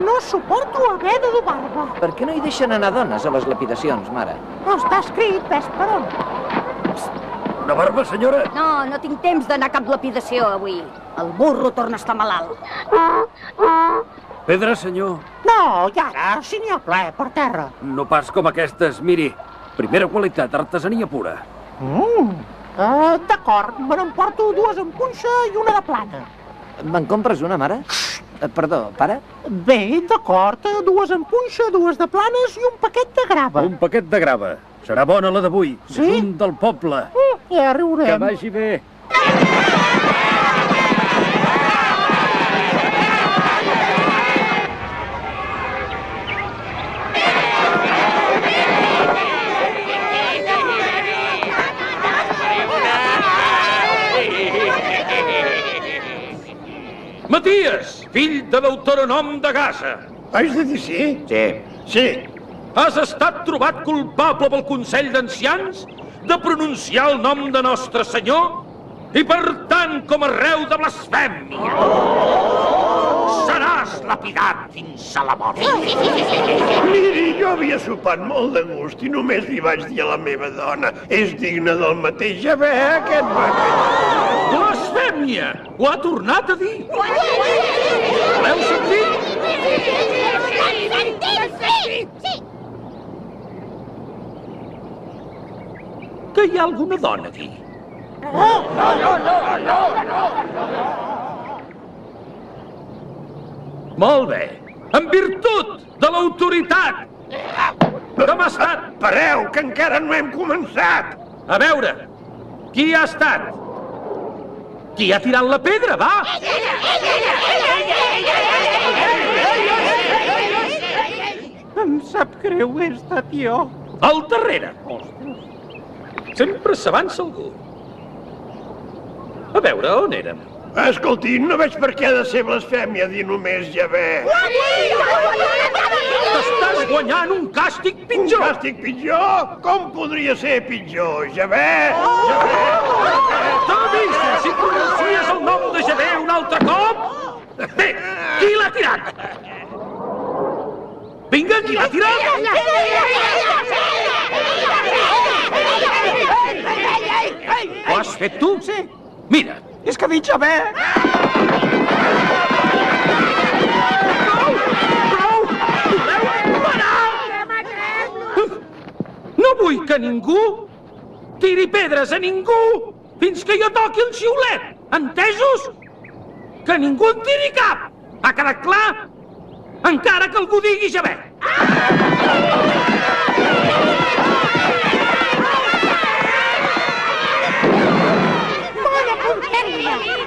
No suporto haver d'adobar-me. Per què no hi deixen anar dones a les lapidacions, mare? No està escrit, ves per on. Una barba, senyora? No, no tinc temps d'anar a cap lapidació avui. El burro torna a estar malalt. Pedra, senyor? No, i ara, si n'hi ha ple per terra. No pas com aquestes, miri. Primera qualitat, artesania pura. D'acord, me n'emporto dues en punxa i una de plana. Me'n compres una, mare? Perdó, pare? Bé, d'acord, dues en punxa, dues de planes i un paquet de grava. Un paquet de grava. Serà bona la d'avui. Sí? És un del poble. Ja riurem. Que vagi bé. Maties, fill de l'autonom de Gaza. Haig de dir sí? Sí. Sí. Has estat trobat culpable pel Consell d'Ancians de pronunciar el nom de Nostre Senyor i, per tant, com a reu de blasfèmia. Seràs lapidat fins a la mort. Miri, jo havia sopat molt de gust i només li vaig dir a la meva dona: és digne del mateix haver aquest bacallà. Blasfèmia! Ho ha tornat a dir. Voleu sentir? Sí. Que hi ha alguna dona aquí? Molt bé. En virtut de l'autoritat que m'ha estat. Pareu, que encara no hem començat. A veure, qui ha estat? Qui ha tirat la pedra, va? Em sap greu, he estat jo. Al darrere. Sempre s'avança algú. A veure, on érem? Escolti, no veig per què ha de ser blasfèmia dir només Javé. T'estàs guanyant un càstig Un pitjor. càstig pitjor? Com podria ser pitjor? Javé! T'avisa, si pronuncies el nom de Javé un altre cop! Bé, qui l'ha tirat? Vinga, qui l'ha tirat? Ho has fet tu? Sí, Mira, és que ha dit Javé. no vull que ningú tiri pedres a ningú fins que jo toqui el xiulet. Entesos? Que ningú en tiri cap. Ha quedat clar? Encara que algú digui Javé. Bona punteria.